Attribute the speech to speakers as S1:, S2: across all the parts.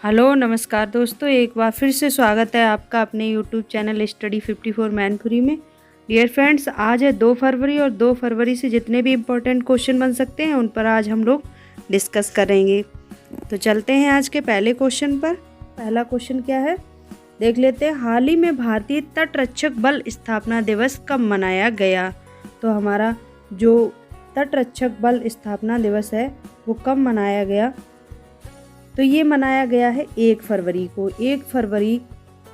S1: Hello नमस्कार दोस्तों, एक बार फिर से स्वागत है आपका अपने यूट्यूब चैनल स्टडी 54 मैनपुरी में। डियर फ्रेंड्स, आज है 2 फरवरी और 2 फरवरी से जितने भी इम्पोर्टेंट क्वेश्चन बन सकते हैं उन पर आज हम लोग डिस्कस करेंगे। तो चलते हैं आज के पहले क्वेश्चन पर। पहला क्वेश्चन क्या है देख लेते हैं। हाल ही में भारतीय तटरक्षक बल स्थापना दिवस कब मनाया गया? तो हमारा जो तटरक्षक बल स्थापना दिवस है वो कब मनाया गया? तो ये मनाया गया है 1 फरवरी को। 1 फरवरी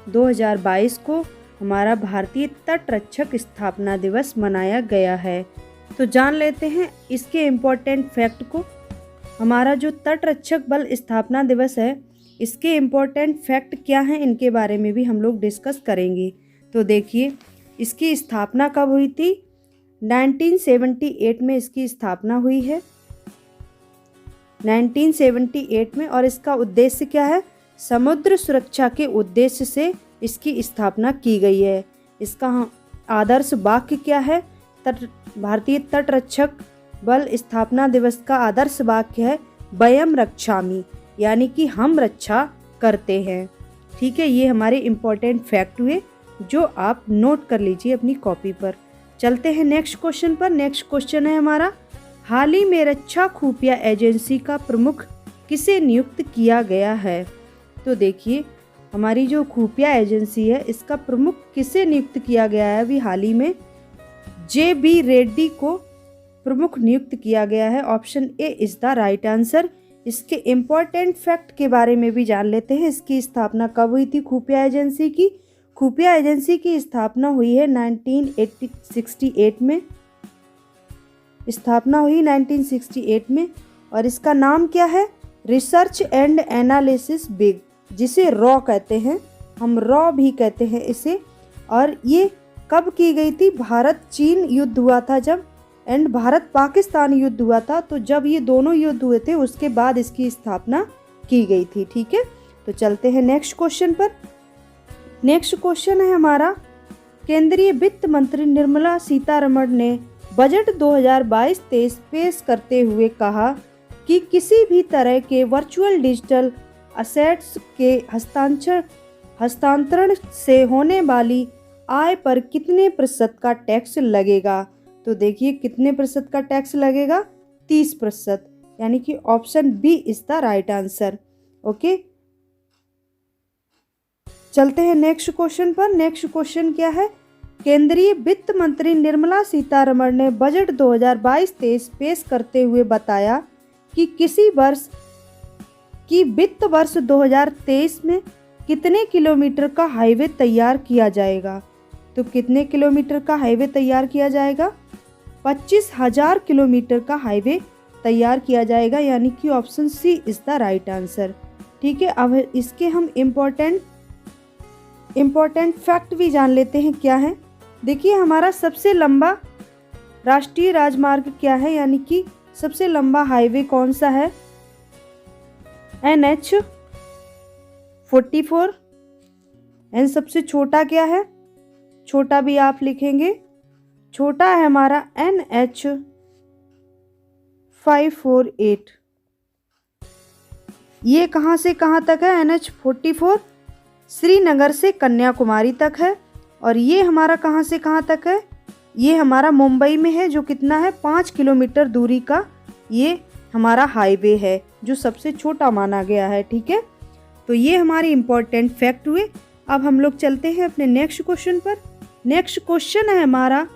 S1: 2022 को हमारा भारतीय तटरक्षक स्थापना दिवस मनाया गया है। तो जान लेते हैं इसके इम्पोर्टेंट फैक्ट को। हमारा जो तटरक्षक बल स्थापना दिवस है इसके इम्पोर्टेंट फैक्ट क्या हैं इनके बारे में भी हम लोग डिस्कस करेंगे। तो देखिए, इसकी स्थापना कब हुई थी? 1978 में इसकी स्थापना हुई है, 1978 में। और इसका उद्देश्य क्या है? समुद्र सुरक्षा के उद्देश्य से इसकी स्थापना की गई है। इसका आदर्श वाक्य क्या है? भारतीय तटरक्षक बल स्थापना दिवस का आदर्श वाक्य है वयम रक्षामि, यानी कि हम रक्षा करते हैं। ठीक है, ये हमारे इम्पोर्टेंट फैक्ट हुए जो आप नोट कर लीजिए अपनी कॉपी पर। चलते हैं नेक्स्ट क्वेश्चन पर। नेक्स्ट क्वेश्चन है हमारा, हाल ही में रक्षा खुफिया एजेंसी का प्रमुख किसे नियुक्त किया गया है? तो देखिए, हमारी जो खुफिया एजेंसी है इसका प्रमुख किसे नियुक्त किया गया है? अभी हाल ही में JB रेड्डी को प्रमुख नियुक्त किया गया है। Option A is the right answer. इसके इम्पोर्टेंट फैक्ट के बारे में भी जान लेते हैं। इसकी स्थापना कब हुई थी खुफिया एजेंसी की? खुफिया एजेंसी की स्थापना हुई है 1968 में। स्थापना हुई 1968 में। और इसका नाम क्या है? रिसर्च एंड एनालिसिस बिग, जिसे रॉ कहते हैं, हम रॉ भी कहते हैं इसे। और ये कब की गई थी? भारत चीन युद्ध हुआ था जब, एंड भारत पाकिस्तान युद्ध हुआ था, तो जब ये दोनों युद्ध हुए थे उसके बाद इसकी स्थापना की गई थी। ठीक है, तो चलते हैं नेक्स्ट क्वेश्चन पर। नेक्स्ट क्वेश्चन है हमारा, केंद्रीय वित्त मंत्री निर्मला सीतारमण ने बजट 2022-23 पेश करते हुए कहा कि किसी भी तरह के वर्चुअल डिजिटल असेट्स के हस्तांतरण से होने वाली आय पर कितने प्रतिशत का टैक्स लगेगा? तो देखिए, कितने प्रतिशत का टैक्स लगेगा? 30%, यानी कि option B is the right answer. Okay, चलते हैं नेक्स्ट क्वेश्चन पर। नेक्स्ट क्वेश्चन क्या है? केंद्रीय वित्त मंत्री निर्मला सीतारमण ने बजट 2022-23 पेश करते हुए बताया कि किसी वर्ष की वित्त वर्ष 2023 में कितने किलोमीटर का हाईवे तैयार किया जाएगा? तो कितने किलोमीटर का हाईवे तैयार किया जाएगा? 25,000 किलोमीटर का हाईवे तैयार किया जाएगा, यानी कि option C is the right answer. ठीक है, अब इसके हम इम्पोर्टेंट फैक्ट भी जान लेते हैं क्या है। देखिए, हमारा सबसे लंबा राष्ट्रीय राजमार्ग क्या है, यानी कि सबसे लंबा हाईवे कौन सा है? NH-44। एंड सबसे छोटा क्या है? छोटा भी आप लिखेंगे, छोटा है हमारा NH-548। ये कहाँ से कहाँ तक है? NH-44 श्रीनगर से कन्याकुमारी तक है। और ये हमारा कहाँ से कहाँ तक है? ये हमारा मुंबई में है, जो कितना है? 5 किलोमीटर दूरी का ये हमारा हाईवे है, जो सबसे छोटा माना गया है। ठीक है, तो ये हमारे इम्पोर्टेंट फैक्ट हुए। अब हम लोग चलते हैं अपने नेक्स्ट क्वेश्चन पर। नेक्स्ट क्वेश्चन है हमारा,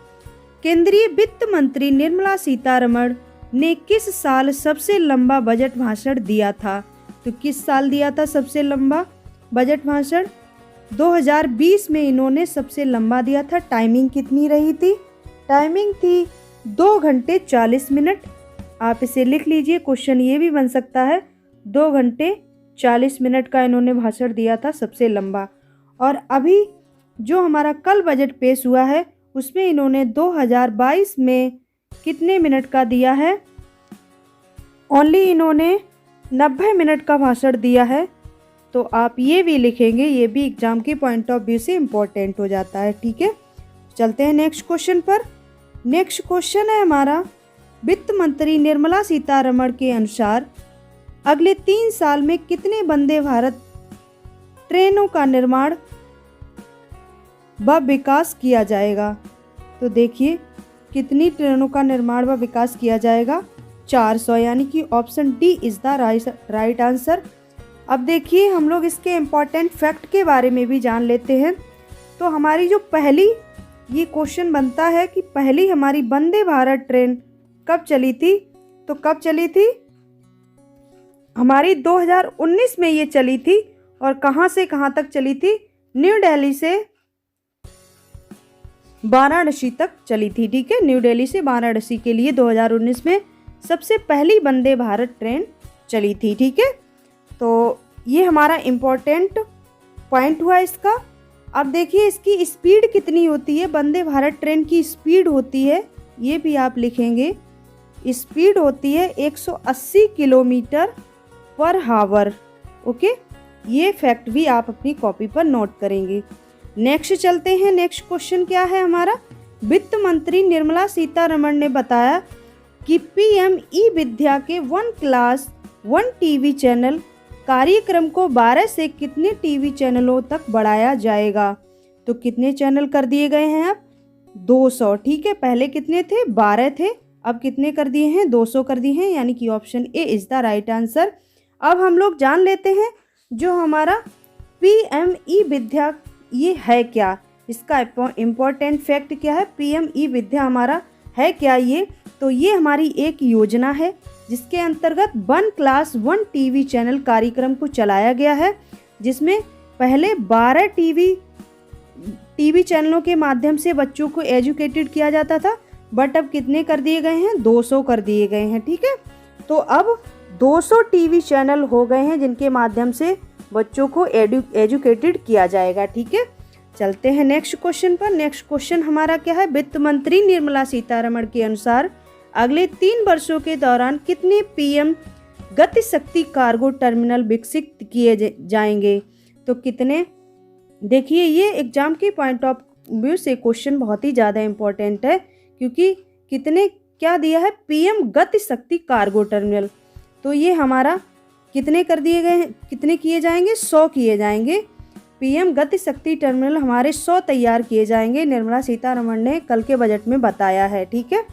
S1: केंद्रीय वित्त मंत्री निर्मला सीतारमण ने किस साल सबसे लंबा बजट भाषण दिया था? तो किस साल दिया था सबसे लंबा बजट भाषण? 2020 में इन्होंने सबसे लंबा दिया था। टाइमिंग कितनी रही थी? टाइमिंग थी 2 घंटे 40 मिनट। आप इसे लिख लीजिए, क्वेश्चन ये भी बन सकता है। 2 घंटे 40 मिनट का इन्होंने भाषण दिया था सबसे लंबा। और अभी जो हमारा कल बजट पेश हुआ है उसमें इन्होंने 2022 में कितने मिनट का दिया है? ओनली इन्होंने 90 मिनट का भाषण दिया है। तो आप ये भी लिखेंगे, ये भी एग्जाम के पॉइंट ऑफ व्यू से इम्पोर्टेंट हो जाता है। ठीक है, चलते हैं नेक्स्ट क्वेश्चन पर। नेक्स्ट क्वेश्चन है हमारा, वित्त मंत्री निर्मला सीतारमण के अनुसार अगले 3 साल में कितने वंदे भारत ट्रेनों का निर्माण व विकास किया जाएगा? तो देखिए कितनी ट्रेनों का निर्माण व विकास किया जाएगा? 400, यानी कि option D is the right answer. अब देखिए हम लोग इसके इम्पॉर्टेंट फैक्ट के बारे में भी जान लेते हैं। तो हमारी जो पहली ये क्वेश्चन बनता है कि पहली हमारी वंदे भारत ट्रेन कब चली थी? तो कब चली थी? हमारी 2019 में ये चली थी। और कहाँ से कहाँ तक चली थी? न्यू दिल्ली से वाराणसी तक चली थी। ठीक है, न्यू दिल्ली से वाराणसी के लिए 2019 में सबसे पहली वंदे भारत ट्रेन चली थी। ठीक है, तो ये हमारा इम्पोर्टेंट पॉइंट हुआ इसका। अब देखिए इसकी स्पीड कितनी होती है? वंदे भारत ट्रेन की स्पीड होती है, ये भी आप लिखेंगे, स्पीड होती है 180 किलोमीटर पर हावर। ओके, ये फैक्ट भी आप अपनी कॉपी पर नोट करेंगे। नेक्स्ट चलते हैं। नेक्स्ट क्वेश्चन क्या है हमारा? वित्त मंत्री निर्मला सीतारमण ने बताया कि पीएम ई विद्या के 1 क्लास 1 टीवी चैनल कार्यक्रम को 12 से कितने टीवी चैनलों तक बढ़ाया जाएगा? तो कितने चैनल कर दिए गए हैं अब? 200। ठीक है, पहले कितने थे? 12 थे, अब कितने कर दिए हैं? 200 कर दिए हैं, यानी कि option A is the right answer. अब हम लोग जान लेते हैं जो हमारा पीएम ई विद्या ये है क्या, इसका इम्पोर्टेंट फैक्ट क्या है? पीएम ई विद्या हमारा है क्या ये? तो ये हमारी एक योजना है जिसके अंतर्गत 1 क्लास 1 टीवी चैनल कार्यक्रम को चलाया गया है, जिसमें पहले 12 टीवी चैनलों के माध्यम से बच्चों को एजुकेटेड किया जाता था, बट अब कितने कर दिए गए हैं? 200 कर दिए गए हैं। ठीक है, तो अब 200 टीवी चैनल हो गए हैं जिनके माध्यम से बच्चों को एजुकेटेड किया जाएगा। ठीक है, चलते हैं नेक्स्ट क्वेश्चन पर। नेक्स्ट क्वेश्चन हमारा क्या है? वित्त मंत्री निर्मला सीतारमण के अनुसार अगले 3 वर्षों के दौरान कितने पीएम गति शक्ति कार्गो टर्मिनल विकसित किए जाएंगे? तो कितने? देखिए ये एग्जाम के पॉइंट ऑफ व्यू से क्वेश्चन बहुत ही ज़्यादा इम्पोर्टेंट है, क्योंकि कितने क्या दिया है? पीएम गति शक्ति कार्गो टर्मिनल। तो ये हमारा कितने कर दिए गए हैं? कितने किए जाएंगे? 100 किए जाएंगे। पीएम गति शक्ति टर्मिनल हमारे 100 तैयार किए जाएंगे, निर्मला सीतारमण ने कल के बजट में बताया है। ठीक है,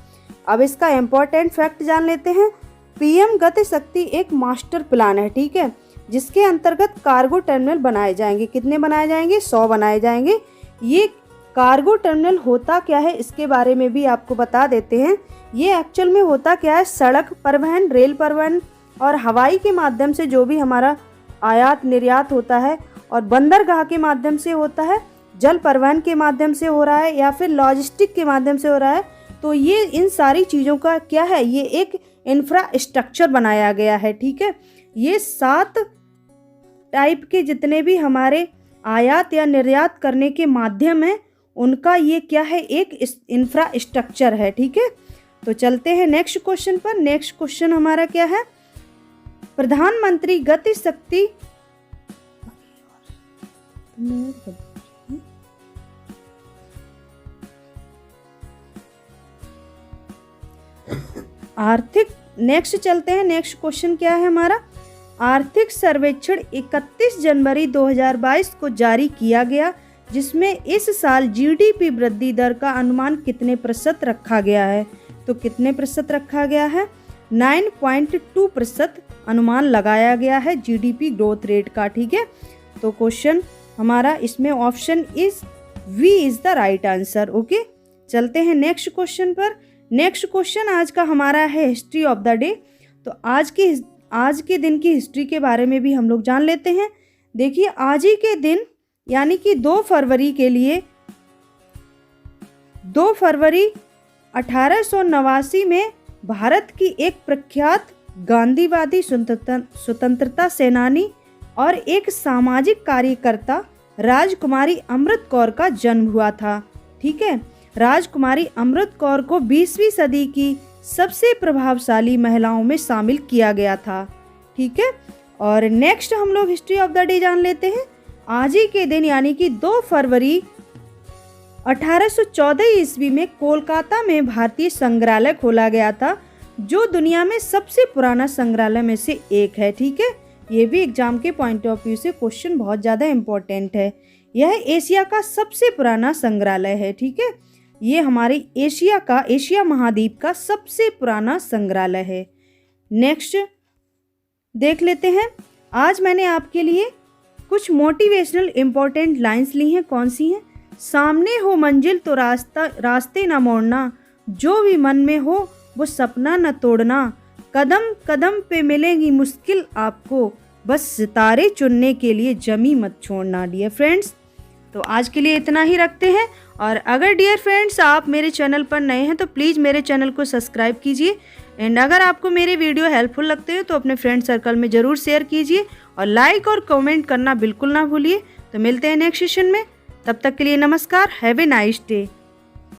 S1: अब इसका इम्पोर्टेंट फैक्ट जान लेते हैं। पीएम गति शक्ति एक मास्टर प्लान है, ठीक है, जिसके अंतर्गत कार्गो टर्मिनल बनाए जाएंगे। कितने बनाए जाएंगे? 100 बनाए जाएंगे। ये कार्गो टर्मिनल होता क्या है इसके बारे में भी आपको बता देते हैं। ये एक्चुअल में होता क्या है? सड़क परिवहन, रेल परिवहन और हवाई के माध्यम से जो भी हमारा आयात निर्यात होता है, और बंदरगाह के माध्यम से होता है, जल परिवहन के माध्यम से हो रहा है, या फिर लॉजिस्टिक के माध्यम से हो रहा है। तो ये इन सारी चीज़ों का क्या है? ये एक इंफ्रास्ट्रक्चर बनाया गया है। ठीक है, ये 7 टाइप के जितने भी हमारे आयात या निर्यात करने के माध्यम हैं, उनका ये क्या है? एक इंफ्रास्ट्रक्चर है। ठीक है, तो चलते हैं नेक्स्ट क्वेश्चन पर। नेक्स्ट क्वेश्चन हमारा क्या है? प्रधानमंत्री गति शक्ति आर्थिक, नेक्स्ट चलते हैं। नेक्स्ट क्वेश्चन क्या है हमारा? आर्थिक सर्वेक्षण 31 जनवरी 2022 को जारी किया गया, जिसमें इस साल जीडीपी वृद्धि दर का अनुमान कितने प्रतिशत रखा गया है? तो कितने प्रतिशत रखा गया है? 9.2% अनुमान लगाया गया है जीडीपी ग्रोथ रेट का। ठीक है, तो क्वेश्चन हमारा इसमें option is B is the right answer. Okay, चलते हैं नेक्स्ट क्वेश्चन पर। नेक्स्ट क्वेश्चन आज का हमारा है हिस्ट्री ऑफ द डे। तो आज के दिन की हिस्ट्री के बारे में भी हम लोग जान लेते हैं। देखिए आज ही के दिन यानी कि 2 फरवरी के लिए 2 फरवरी 1889 में भारत की एक प्रख्यात गांधीवादी स्वतंत्रता सेनानी और एक सामाजिक कार्यकर्ता राजकुमारी अमृत कौर का जन्म हुआ था। ठीक है, राजकुमारी अमृत कौर को 20वीं सदी की सबसे प्रभावशाली महिलाओं में शामिल किया गया था। ठीक है, और नेक्स्ट हम लोग हिस्ट्री ऑफ द डे जान लेते हैं। आज ही के दिन यानी कि 2 फरवरी 1814 ईस्वी में कोलकाता में भारतीय संग्रहालय खोला गया था। जो दुनिया में सबसे पुराना संग्रहालय में से एक है। ठीक है, ये भी एग्जाम के पॉइंट ऑफ व्यू से क्वेश्चन बहुत ज़्यादा इम्पोर्टेंट है। यह एशिया का सबसे पुराना संग्रहालय है। ठीक है, ये हमारे एशिया महाद्वीप का सबसे पुराना संग्रहालय है। नेक्स्ट देख लेते हैं। आज मैंने आपके लिए कुछ मोटिवेशनल इम्पोर्टेंट लाइंस ली हैं। कौन सी हैं? सामने हो मंजिल तो रास्ते न मोड़ना, जो भी मन में हो वो सपना न तोड़ना, कदम कदम पे मिलेंगी मुश्किल आपको, बस सितारे चुनने के लिए जमी मत छोड़ना। डियर फ्रेंड्स, तो आज के लिए इतना ही रखते हैं। और अगर डियर फ्रेंड्स आप मेरे चैनल पर नए हैं तो प्लीज़ मेरे चैनल को सब्सक्राइब कीजिए। एंड अगर आपको मेरे वीडियो हेल्पफुल लगते हैं तो अपने फ्रेंड सर्कल में ज़रूर शेयर कीजिए और लाइक और कमेंट करना बिल्कुल ना भूलिए। तो मिलते हैं नेक्स्ट सेशन में, तब तक के लिए नमस्कार। Have a nice day.